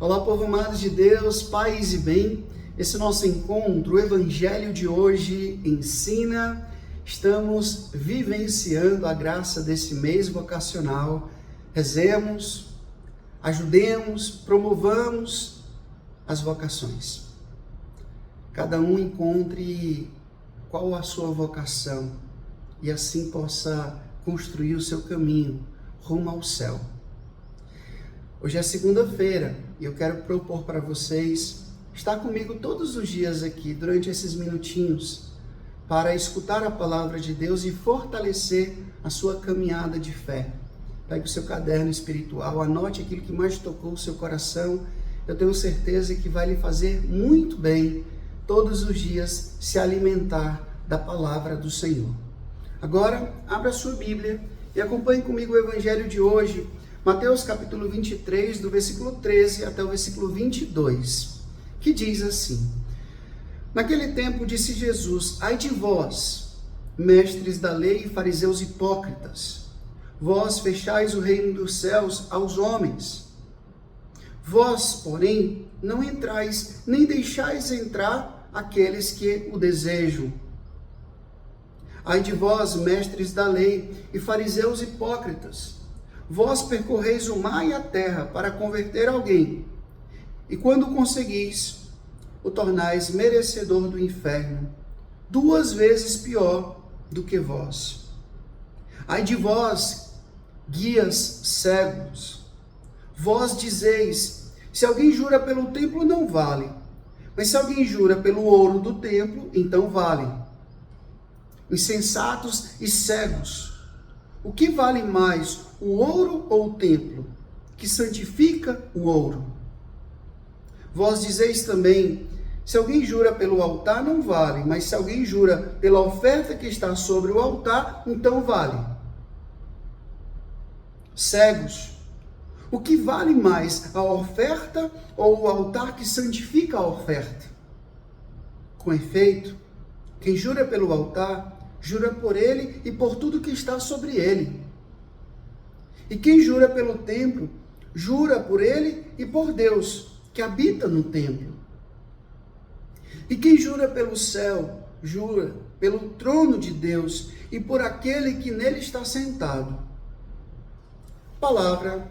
Olá, povo amado de Deus, paz e bem. Esse nosso encontro, o Evangelho de hoje ensina. Estamos vivenciando a graça desse mês vocacional. Rezemos, ajudemos, promovamos as vocações. Cada um encontre qual a sua vocação e assim possa construir o seu caminho rumo ao céu. Hoje é segunda-feira e eu quero propor para vocês estar comigo todos os dias aqui, durante esses minutinhos, para escutar a palavra de Deus e fortalecer a sua caminhada de fé. Pegue o seu caderno espiritual, anote aquilo que mais tocou o seu coração. Eu tenho certeza que vai lhe fazer muito bem todos os dias se alimentar da palavra do Senhor. Agora, abra a sua Bíblia e acompanhe comigo o Evangelho de hoje, Mateus capítulo 23, do versículo 13 até o versículo 22, que diz assim: Naquele tempo disse Jesus: Ai de vós, mestres da lei e fariseus hipócritas, vós fechais o reino dos céus aos homens. Vós, porém, não entrais, nem deixais entrar aqueles que o desejam. Ai de vós, mestres da lei e fariseus hipócritas, vós percorreis o mar e a terra para converter alguém, e quando conseguis, o tornais merecedor do inferno, 2 vezes pior do que vós. Ai de vós, guias cegos, vós dizeis: se alguém jura pelo templo, não vale, mas se alguém jura pelo ouro do templo, então vale. Insensatos e cegos, o que vale mais, o ouro ou o templo, que santifica o ouro? Vós dizeis também: se alguém jura pelo altar, não vale, mas se alguém jura pela oferta que está sobre o altar, então vale. Cegos, o que vale mais, a oferta ou o altar que santifica a oferta? Com efeito, quem jura pelo altar, jura por ele e por tudo que está sobre ele. E quem jura pelo templo, jura por ele e por Deus, que habita no templo. E quem jura pelo céu, jura pelo trono de Deus e por aquele que nele está sentado. Palavra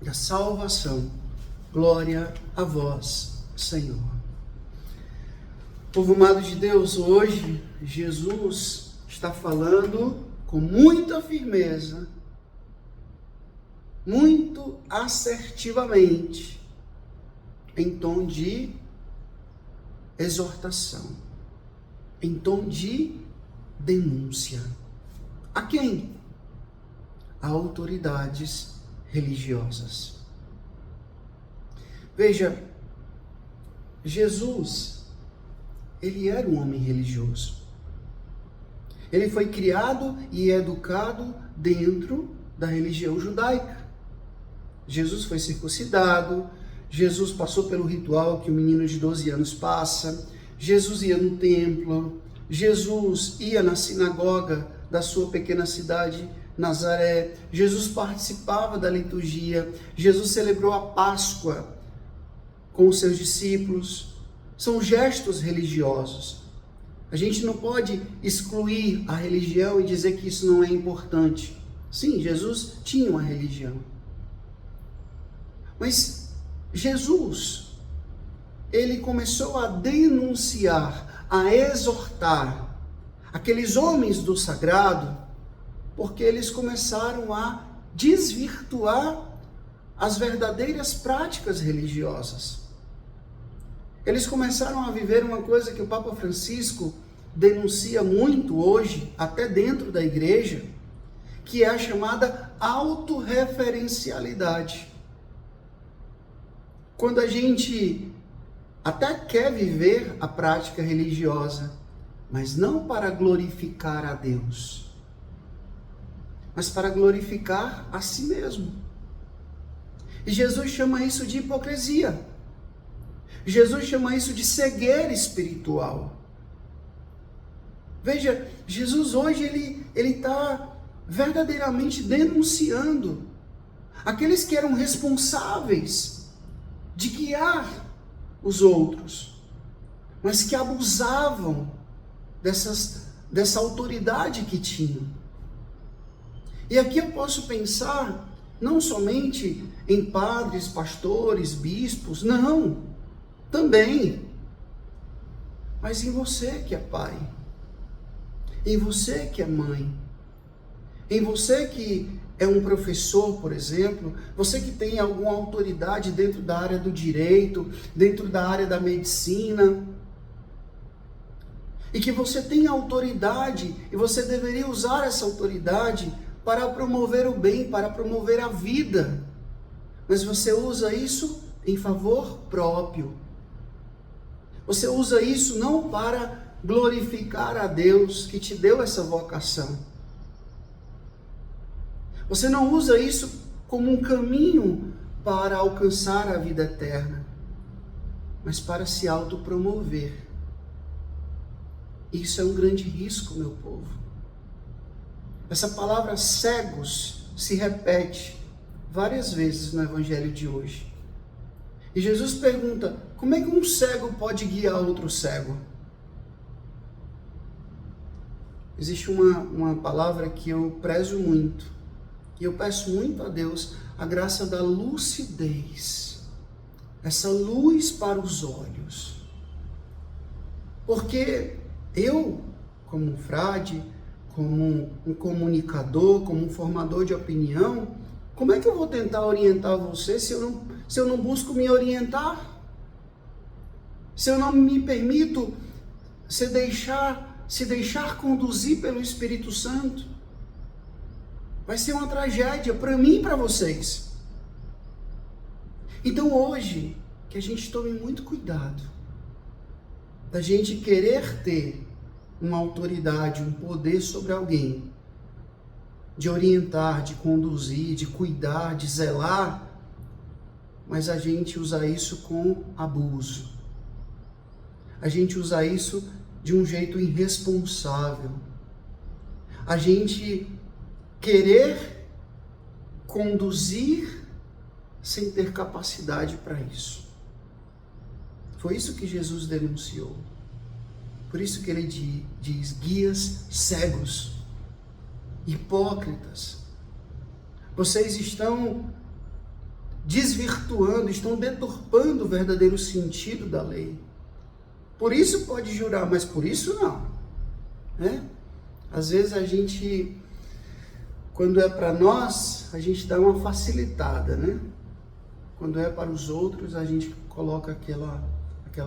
da salvação. Glória a vós, Senhor. Povo amado de Deus, hoje Jesus está falando com muita firmeza, muito assertivamente, em tom de exortação, em tom de denúncia. A quem? A autoridades religiosas. Veja, Jesus, ele era um homem religioso. Ele foi criado e educado dentro da religião judaica. Jesus foi circuncidado, Jesus passou pelo ritual que o menino de 12 anos passa, Jesus ia no templo, Jesus ia na sinagoga da sua pequena cidade, Nazaré, Jesus participava da liturgia, Jesus celebrou a Páscoa com os seus discípulos. São gestos religiosos. A gente não pode excluir a religião e dizer que isso não é importante. Sim, Jesus tinha uma religião. Mas Jesus, ele começou a denunciar, a exortar aqueles homens do sagrado, porque eles começaram a desvirtuar as verdadeiras práticas religiosas. Eles começaram a viver uma coisa que o Papa Francisco denuncia muito hoje, até dentro da igreja, que é a chamada autorreferencialidade. Quando a gente até quer viver a prática religiosa, mas não para glorificar a Deus, mas para glorificar a si mesmo. E Jesus chama isso de hipocrisia. Jesus chama isso de cegueira espiritual. Veja, Jesus hoje ele está verdadeiramente denunciando aqueles que eram responsáveis de guiar os outros, mas que abusavam dessa autoridade que tinham. E aqui eu posso pensar não somente em padres, pastores, bispos, não, também, mas em você que é pai, em você que é mãe, em você que é um professor, por exemplo, você que tem alguma autoridade dentro da área do direito, dentro da área da medicina, e que você tem autoridade, e você deveria usar essa autoridade para promover o bem, para promover a vida, mas você usa isso em favor próprio. Você usa isso não para glorificar a Deus que te deu essa vocação. Você não usa isso como um caminho para alcançar a vida eterna, mas para se autopromover. Isso é um grande risco, meu povo. Essa palavra cegos se repete várias vezes no evangelho de hoje. E Jesus pergunta: como é que um cego pode guiar outro cego? Existe uma palavra que eu prezo muito, e eu peço muito a Deus a graça da lucidez, essa luz para os olhos. Porque eu, como um frade, como um comunicador, como um formador de opinião, como é que eu vou tentar orientar você se eu não busco me orientar? Se eu não me permito se deixar conduzir pelo Espírito Santo? Vai ser uma tragédia para mim e para vocês. Então hoje, que a gente tome muito cuidado da gente querer ter uma autoridade, um poder sobre alguém, de orientar, de conduzir, de cuidar, de zelar, mas a gente usa isso com abuso. A gente usa isso de um jeito irresponsável. A gente querer conduzir sem ter capacidade para isso. Foi isso que Jesus denunciou. Por isso que ele diz: guias cegos, hipócritas. Vocês estão desvirtuando, estão deturpando o verdadeiro sentido da lei. Por isso pode jurar, mas por isso não. Né? Às vezes a gente, quando é para nós, a gente dá uma facilitada, né? Quando é para os outros, a gente coloca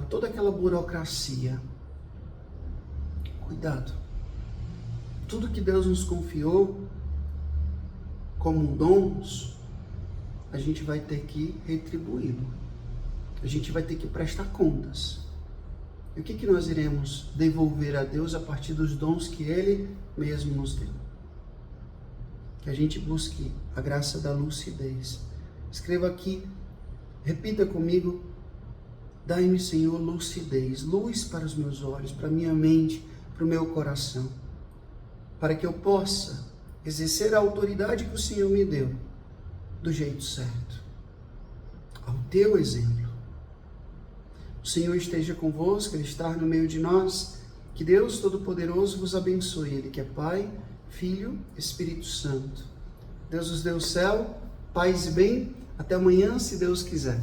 toda aquela burocracia. Cuidado. Tudo que Deus nos confiou como dons, a gente vai ter que retribuí-lo. A gente vai ter que prestar contas. E o que nós iremos devolver a Deus a partir dos dons que Ele mesmo nos deu? Que a gente busque a graça da lucidez. Escreva aqui, repita comigo: dai-me, Senhor, lucidez, luz para os meus olhos, para a minha mente, para o meu coração, para que eu possa exercer a autoridade que o Senhor me deu do jeito certo, ao teu exemplo. O Senhor esteja convosco, Ele está no meio de nós. Que Deus Todo-Poderoso vos abençoe, Ele que é Pai, Filho, Espírito Santo. Deus os dê o céu, paz e bem. Até amanhã, se Deus quiser.